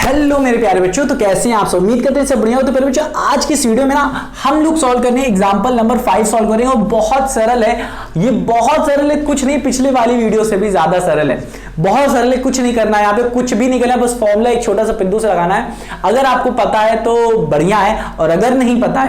Hello मेरे प्यारे बच्चों, तो कैसे हैं आप सब। उम्मीद करते हैं सब बढ़िया हो। तो प्यारे बच्चों, आज की इस वीडियो में ना हम लोग सॉल्व करने एग्जांपल नंबर 5 सॉल्व करेंगे और बहुत सरल है। ये बहुत सरल है, कुछ नहीं, पिछले वाली वीडियो से भी ज्यादा सरल है। बहुत सरल है, कुछ नहीं करना है, यहाँ पे कुछ भी नहीं करना है, बस फॉर्मूला एक छोटा सा बिंदु से लगाना है। अगर आपको पता है तो बढ़िया है, और अगर नहीं पता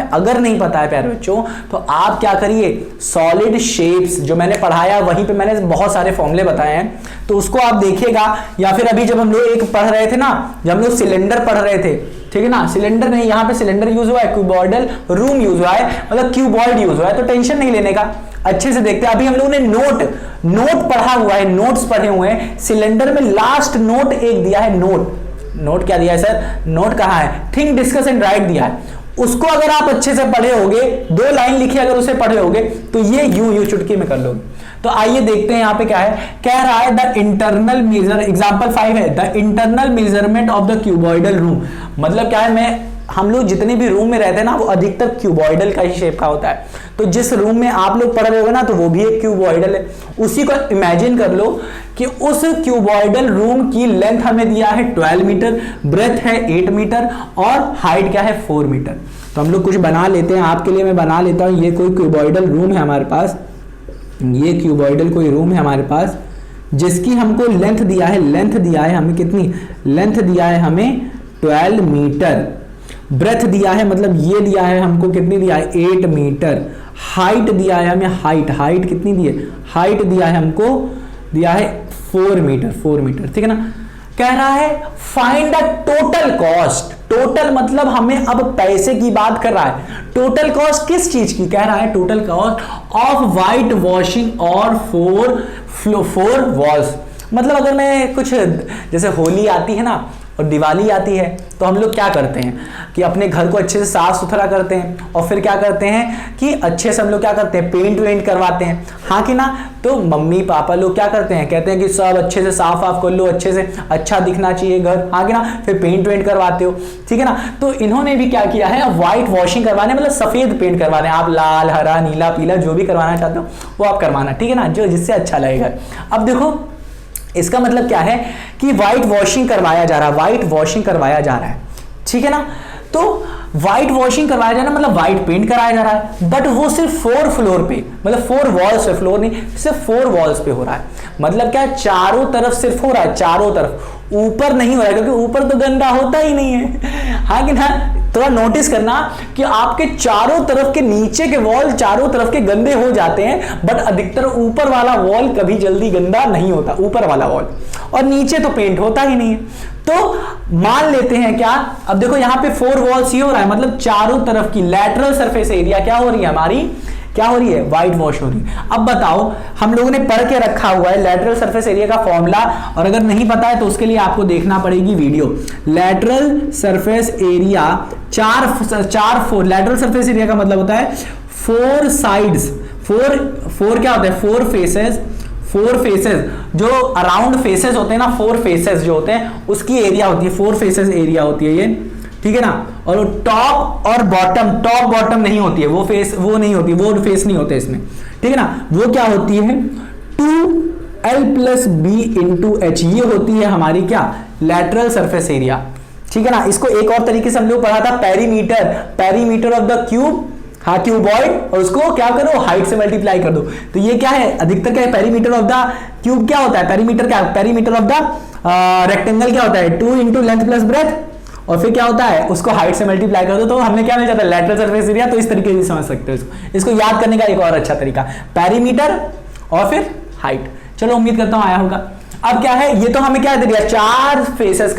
है प्यारे बच्चों, तो आप क्या करिए, सॉलिड शेप्स जो मैंने पढ़ाया वहीं पे मैंने बहुत सारे फॉर्मूले बताए हैं, तो उसको आप देखिएगा। या फिर अभी जब हम लोग एक पढ़ रहे थे ना, जब हम लोग सिलेंडर पढ़ रहे थे, ठीक है ना, सिलेंडर नहीं, यहाँ पे सिलेंडर यूज हुआ है, क्यूबॉइडल रूम यूज हुआ है, मतलब क्यूबॉइड यूज हुआ है, तो टेंशन नहीं लेने का। अच्छे से देखते हैं। अभी हम लोगों ने नोट पढ़ा हुआ है, नोट्स पढ़े हुए हैं। सिलेंडर में लास्ट नोट एक दिया है, नोट क्या दिया है सर, नोट कहाँ है, थिंक डिस्कस एंड राइट दिया है। उसको अगर आप अच्छे से पढ़े होगे, 2 लाइन लिखी अगर उसे पढ़े होगे, तो ये यूं चुटकी में कर लोगे। तो आइए देखते हैं यहाँ पे क्या है। कह रहा है द इंटरनल मेजर, एग्जांपल 5 है, the internal measurement of the cuboidal room. मतलब क्या है, हम लोग जितने भी रूम में रहते हैं ना, वो अधिकतर क्यूबॉइडल का ही शेप का होता है। तो जिस रूम में आप लोग पढ़ रहे होगे ना, तो वो भी एक क्यूबॉइडल है। उसी को इमेजिन कर लो कि उस क्यूबॉइडल रूम की लेंथ हमें दिया है 12 मीटर, ब्रेथ है 8 मीटर और हाइट क्या है 4 मीटर। तो हम लोग कुछ बना लेते हैं, आपके लिए मैं बना लेता हूं। ये कोई क्यूबॉइडल रूम है हमारे पास, ये क्यूबॉइडल कोई रूम है हमारे पास, जिसकी हमको लेंथ दिया है हमें कितनी, लेंथ दिया है हमें 12 मीटर, ब्रेथ दिया है, मतलब ये दिया है हमको, कितनी दिया है 8 मीटर, हाइट दिया है हमें, हाइट कितनी दी है, हाइट दिया है हमको, दिया है 4 मीटर, ठीक है ना। कह रहा है find the total cost. Total मतलब हमें अब पैसे की बात कर रहा है। टोटल कॉस्ट किस चीज की कह रहा है, total cost of white washing और 4 वॉल्स। मतलब अगर मैं कुछ, जैसे होली आती है ना और दिवाली आती है, तो हम लोग क्या करते हैं कि अपने घर को अच्छे से साफ सुथरा करते हैं, और फिर क्या करते हैं कि अच्छे से हम लोग क्या करते हैं, पेंट वेंट करवाते हैं, हाँ कि ना। तो मम्मी पापा लोग क्या करते हैं, कहते हैं कि सब अच्छे से साफ कर लो, अच्छे से अच्छा दिखना चाहिए घर, हाँ कि ना, फिर पेंट वेंट करवाते हो, ठीक है ना। तो इन्होंने भी क्या किया है, अब व्हाइट वॉशिंग करवाने, मतलब सफेद पेंट करवाने, आप लाल हरा नीला पीला जो भी करवाना चाहते हो वो आप करवाना, ठीक है ना, जो जिससे अच्छा लगेगा। अब देखो इसका मतलब क्या है कि व्हाइट वॉशिंग करवाया जा रहा है, ठीक है ना। तो व्हाइट वॉशिंग करवाया जा रहा है, मतलब व्हाइट पेंट कराया जा रहा है, बट वो सिर्फ 4 फ्लोर पे, मतलब 4 वॉल्स पे, फ्लोर नहीं, सिर्फ 4 वॉल्स पे हो रहा है। मतलब क्या, चारों तरफ सिर्फ हो रहा है, चारों तरफ, ऊपर नहीं हो रहा है, क्योंकि ऊपर तो गंदा होता ही नहीं है, हाँ कि ना। थोड़ा नोटिस करना कि आपके चारों तरफ के नीचे के वॉल चारों तरफ के गंदे हो जाते हैं, बट अधिकतर ऊपर वाला वॉल कभी जल्दी गंदा नहीं होता, ऊपर वाला वॉल, और नीचे तो पेंट होता ही नहीं है। तो मान लेते हैं क्या, अब देखो यहाँ पे 4 वॉल्स ही हो रहा है, मतलब चारों तरफ की लैटरल सरफेस एरिया क्या हो रही है हमारी, क्या हो रही है, व्हाइट वॉश हो रही है। अब बताओ, हम लोगों ने पढ़ के रखा हुआ है लैटरल सरफेस एरिया का फॉर्मूला, और अगर नहीं पता है तो उसके लिए आपको देखना पड़ेगी video. Lateral surface area lateral surface area का मतलब होता है 4 साइड्स, 4 क्या होता है, 4 फेसेस जो अराउंड फेसेस होते हैं ना, 4 फेसेस जो होते हैं उसकी एरिया होती है, 4 फेसेस एरिया होती है ये, ठीक है ना। और टॉप और बॉटम नहीं होती है, वो फेस नहीं होते इसमें, ठीक है ना। वो क्या होती है, 2L + B × H, ये होती है हमारी क्या, लैटरल सरफेस एरिया, ठीक है ना। इसको एक और तरीके से हम लोग पढ़ा था, पेरीमीटर ऑफ द क्यूब, हाँ क्यूबॉइड, और उसको क्या करो, हाइट से मल्टीप्लाई कर दो। तो ये क्या है, अधिकतर क्या है, पेरीमीटर ऑफ द क्यूब क्या होता है, पेरीमीटर ऑफ द रेक्टेंगल क्या होता है, 2 × लेंथ + ब्रेथ, और फिर क्या होता है, उसको हाइट से मल्टीप्लाई कर दो, तो हमने क्या मिल जाता है, लैटरल सरफेस एरिया। तो इस तरीके से समझ सकते हो इसको याद करने का एक और अच्छा तरीका, पेरीमीटर और फिर हाइट। चलो उम्मीद करता हूं आया होगा। अब क्या है, ये तो हमें क्या दे दिया, 4 फेसेस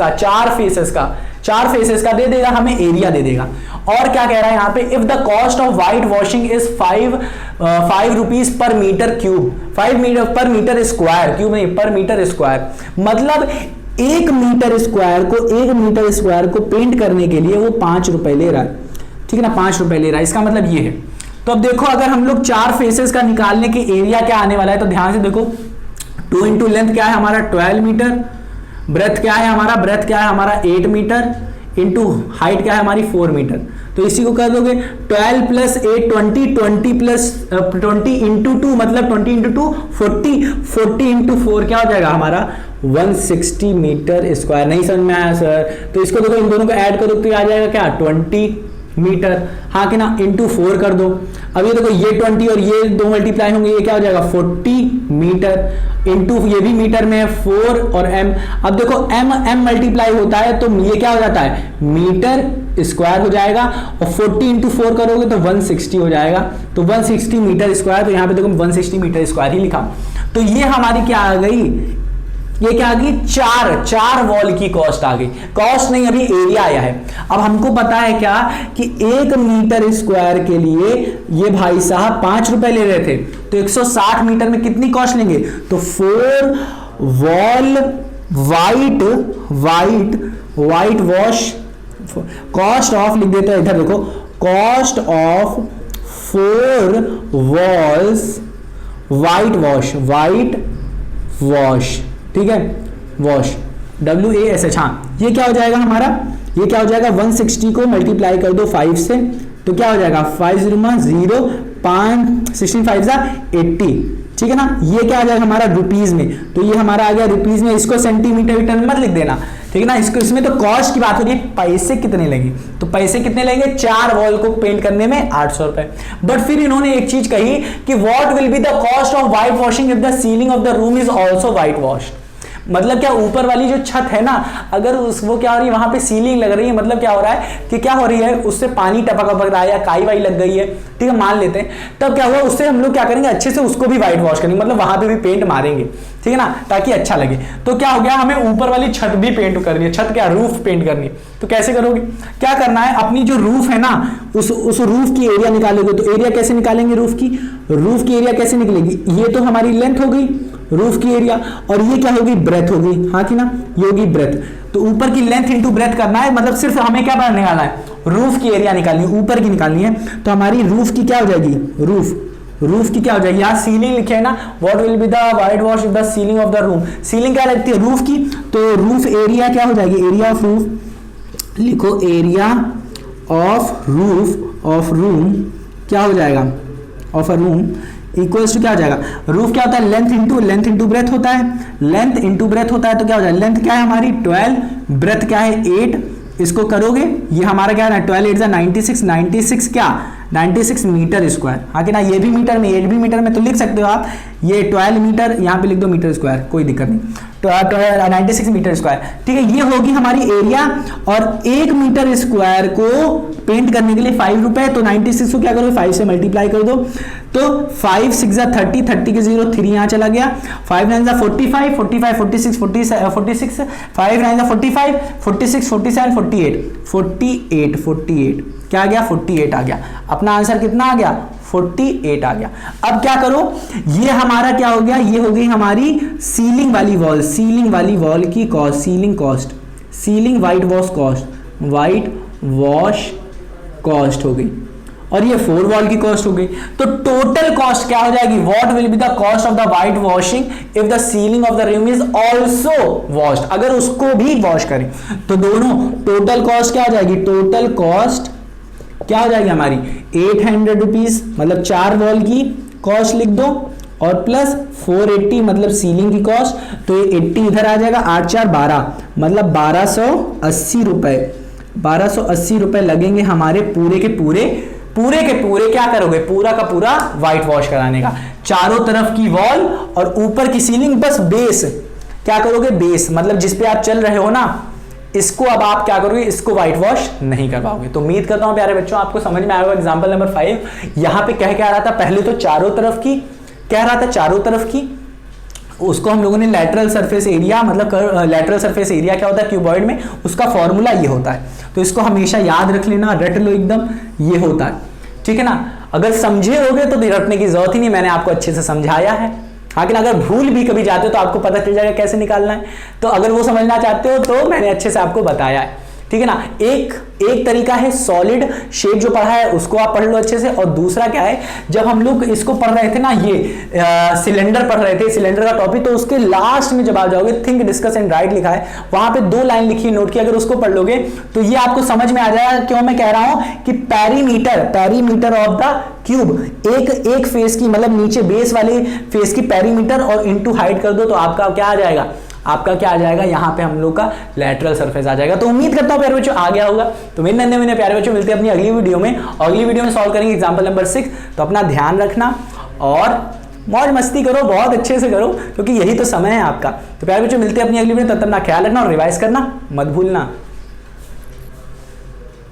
का दे देगा, हमें एरिया दे देगा। और क्या कह रहा है यहाँ पे, if the cost of white washing is 5 rupees per metre cube, 5 metre per metre square, cube नहीं, पर मीटर स्क्वायर, मतलब 1 मीटर स्क्वायर को पेंट करने के लिए वो 5 रुपए ले रहा है, ठीक है ना, 5 रुपए ले रहा है। इसका मतलब ये है। तो अब देखो, अगर हम लोग 4 फेसेस का निकालने की एरिया क्या आने वाला है, तो ध्यान से देखो, 2 × लेंथ क्या है हमारा 12 मीटर, ब्रेथ क्या है हमारा 8 मीटर, इंटू हाइट क्या है हमारी 4 मीटर, तो इसी को कर दोगे 12 प्लस 8 20, 20 प्लस 20 इंटू 2 मतलब 20 इंटू 2 40, 40 इंटू 4 क्या हो जाएगा हमारा 160 मीटर स्क्वायर। नहीं समझ में आया सर, तो इसको देखो इन दोनों को ऐड करो तो आ जाएगा क्या 20 मीटर, हाँ कि ना, इंटू 4 कर दो। अब ये देखो ये 20 और ये 2 मल्टीप्लाई होंगे, ये क्या हो जाएगा 40 मीटर इंटू ये भी मीटर में है 4 और m। अब देखो m मल्टीप्लाई होता है तो ये क्या हो जाता है मीटर स्क्वायर हो जाएगा, और 40 इंटू 4 करोगे तो 160 हो जाएगा, तो 160 मीटर स्क्वायर। तो यहां पे देखो 160 मीटर स्क्वायर ही लिखा। तो ये हमारी क्या आ गई, ये क्या आ गई चार वॉल की कॉस्ट आ गई। कॉस्ट नहीं, अभी एरिया आया है। अब हमको पता है क्या कि 1 मीटर स्क्वायर के लिए ये भाई साहब 5 रुपए ले रहे थे, तो 160 मीटर में कितनी कॉस्ट लेंगे, तो 4 wall white wash, cost of लिख देते हैं इधर देखो, cost of 4 walls white wash, ठीक है, वॉश WASH। हाँ, ये क्या हो जाएगा हमारा, ये क्या हो जाएगा 160 को मल्टीप्लाई कर दो 5 से, तो क्या हो जाएगा 5 0 5 16 5 80, ठीक है ना। ये क्या आ जाएगा हमारा रुपीज में, तो ये हमारा आ गया रुपीज में। इसको सेंटीमीटर में मत लिख देना, ठीक है ना। इसको इसमें तो कॉस्ट की बात हो रही है, पैसे कितने लेंगे, तो पैसे कितने लेंगे 4 वॉल को पेंट करने में 800 रुपए। बट फिर इन्होंने एक चीज कही कि what will be the cost of white washing if the ceiling of the room is also white wash. मतलब क्या ऊपर वाली जो छत है ना, अगर वो क्या हो रही है वहां पे सीलिंग लग रही है, मतलब क्या हो रहा है कि क्या हो रही है उससे पानी टपक रहा है या काई वाई लग गई है, ठीक है, मान लेते हैं, तब क्या हुआ उससे हम लोग क्या करेंगे अच्छे से उसको भी व्हाइट वॉश करेंगे, मतलब वहां पे भी पेंट मारेंगे, ठीक है ना, ताकि अच्छा लगे। तो क्या हो गया हमें ऊपर वाली छत भी पेंट करनी है, छत क्या रूफ पेंट करनी है। तो कैसे करोगे, क्या करना है, अपनी जो रूफ है ना उस रूफ की एरिया निकालोगे। तो एरिया कैसे निकालेंगे, रूफ की एरिया कैसे निकलेगी, ये तो हमारी लेंथ हो गई रूफ की एरिया, और ये क्या होगी ब्रेथ होगी, हाँ कि ना, ये होगी ब्रेथ। तो ऊपर की लेंथ इंटू ब्रेथ करना है, मतलब सिर्फ हमें क्या निकालना है, रूफ की एरिया निकालनी है, ऊपर की निकालनी है। तो हमारी रूफ की क्या हो जाएगी, रूफ की क्या हो जाएगी, यहाँ सीलिंग लिखे है ना, what will be the white wash if the ceiling of the room, ceiling क्या लगती है रूफ की, तो रूफ एरिया क्या हो जाएगी, एरिया ऑफ रूफ लिखो, एरिया ऑफ रूम क्या हो जाएगा, of a room equals to क्या हो जाएगा, रूफ क्या होता है लेंथ इंटू ब्रेथ होता है, लेंथ इंटू ब्रेथ होता है। तो क्या हो जाएगा, लेंथ क्या है हमारी 12, ब्रेथ क्या है 8, इसको करोगे ये हमारा क्या है 12 8 96 क्या 96 मीटर स्क्वायर, हाँ कि ना, ये भी मीटर में 8 भी मीटर में, तो लिख सकते हो आप ये 12 मीटर, यहाँ पे लिख दो मीटर स्क्वायर, कोई दिक्कत नहीं, 96 मीटर स्क्वायर, ठीक है। ये होगी हमारी एरिया, और 1 मीटर स्क्वायर को पेंट करने के लिए 5 रुपए, तो 96 को क्या करो 5 से मल्टीप्लाई कर दो, तो 5 6 30, 30 के 0 3 यहाँ चला गया, 5 9 45, 45 46 46, 5 9 45, 46 47 48 क्या आ गया 48 आ गया, अपना आंसर कितना आ गया 48 आ गया। अब क्या करो, ये हमारा क्या हो गया, ये हो गई हमारी सीलिंग वाली वॉल की cost, ceiling white wash cost हो गई, और ये 4 वॉल की कॉस्ट हो गई। तो टोटल कॉस्ट क्या हो जाएगी, what will be the cost of the white washing if the ceiling of the room is also washed, अगर उसको भी वॉश करें तो दोनों टोटल कॉस्ट क्या हो जाएगी, टोटल कॉस्ट क्या हो जाएगी हमारी 800 रुपीज, मतलब 4 वॉल की कॉस्ट लिख दो, और प्लस 480 मतलब सीलिंग की कॉस्ट, तो ये 80 इधर आ जाएगा, 8 4 12 मतलब 1280 रुपए लगेंगे हमारे पूरे के पूरे क्या करोगे, पूरा का पूरा व्हाइट वॉश कराने का, चारों तरफ की वॉल और ऊपर की सीलिंग, बस बेस क्या करोगे, बेस मतलब जिस पे आप चल रहे हो ना, इसको अब आप क्या करोगे, इसको व्हाइट वॉश नहीं करवाओगे। तो उम्मीद करता हूं प्यारे बच्चों आपको समझ में आया होगा। एग्जांपल नंबर 5 यहां पे कह रहा था, पहले तो चारों तरफ की उसको हम लोगों ने लेटरल सरफेस एरिया, मतलब लेटरल सरफेस एरिया क्या होता है क्यूबॉइड में, उसका फॉर्मूला ये होता है, तो इसको हमेशा याद रख लेना, रट लो एकदम, ये होता है, ठीक है ना। अगर समझे होगे तो रटने की जरूरत ही नहीं, मैंने आपको अच्छे से समझाया है, लेकिन अगर भूल भी कभी जाते हो तो आपको पता चल जाएगा कैसे निकालना है। तो अगर वो समझना चाहते हो तो मैंने अच्छे से आपको बताया है, ठीक है ना। एक तरीका है सॉलिड शेप जो पढ़ा है उसको आप पढ़ लो अच्छे से, और दूसरा क्या है, जब हम लोग इसको पढ़ रहे थे ना, ये सिलेंडर पढ़ रहे थे, सिलेंडर का टॉपिक, तो उसके लास्ट में जब आप जाओगे थिंक डिस्कस एंड राइट लिखा है, वहां पे 2 लाइन लिखी है नोट की, अगर उसको पढ़ लोगे तो ये आपको समझ में आ जाएगा क्यों मैं कह रहा हूं कि पेरीमीटर ऑफ द क्यूब, एक फेस की मतलब नीचे बेस वाले फेस की पेरीमीटर और इनटू हाइट कर दो तो आपका क्या आ जाएगा, आपका क्या आ जाएगा, यहां पे हम लोग का लेटरल सरफेस आ जाएगा। तो उम्मीद करता हूं प्यारे बच्चों आ गया होगा। तो मेरे नन्हे मुन्ने प्यारे बच्चों मिलते हैं अपनी अगली वीडियो में, अगली वीडियो में सॉल्व करेंगे एग्जांपल नंबर 6। तो अपना ध्यान रखना और मौज मस्ती करो, बहुत अच्छे से करो, क्योंकि यही तो समय है आपका। तो प्यारे बच्चों मिलते हैं अपनी अगली वीडियो, तब तक अपना ख्याल रखना और रिवाइज करना मत भूलना।